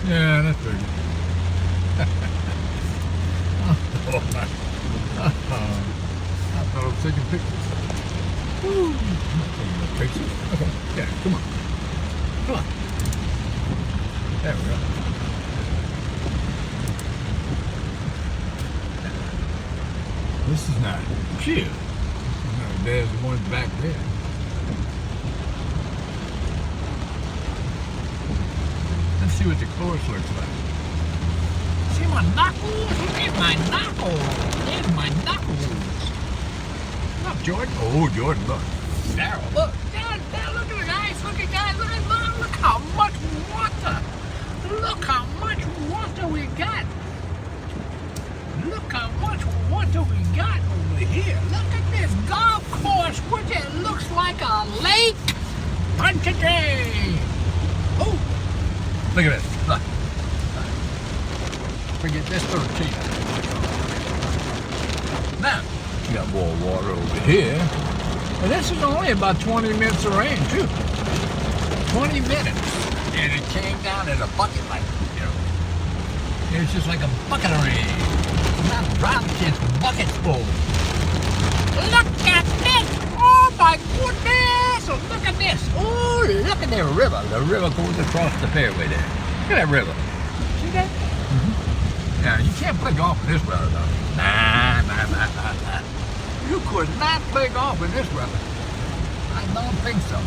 Yeah, that's pretty good. I thought I was taking pictures. Woo. I'm not taking no pictures. Okay, yeah, come on. Come on. There we go. This is not chill. There's the one back there. Let's see what the course looks like. See my knuckles? Look at my knuckles. There's my knuckles. Look, Jordan. Oh, Jordan, look. Sarah, look. Dad, look at the guys. Look at guys. Look how much water. Look how much water we got. Look how much water we got over here. Look at this golf course, which it looks like a lake. Punch a day. Oh, look at this. Look. Forget this little cheat. Now, you got more water over here. And this is only about 20 minutes of rain, too. 20 minutes. And it came down in a bucket like, you know. It was just like a bucket of rain. Not drops, it's buckets full. Look at this! Oh my goodness! Oh, look at this! Oh, look at the river. The river goes across the fairway there. Look at that river. See that? Mm-hmm. Now, you can't play golf in this weather, though. Nah. You could not play golf in this weather. I don't think so.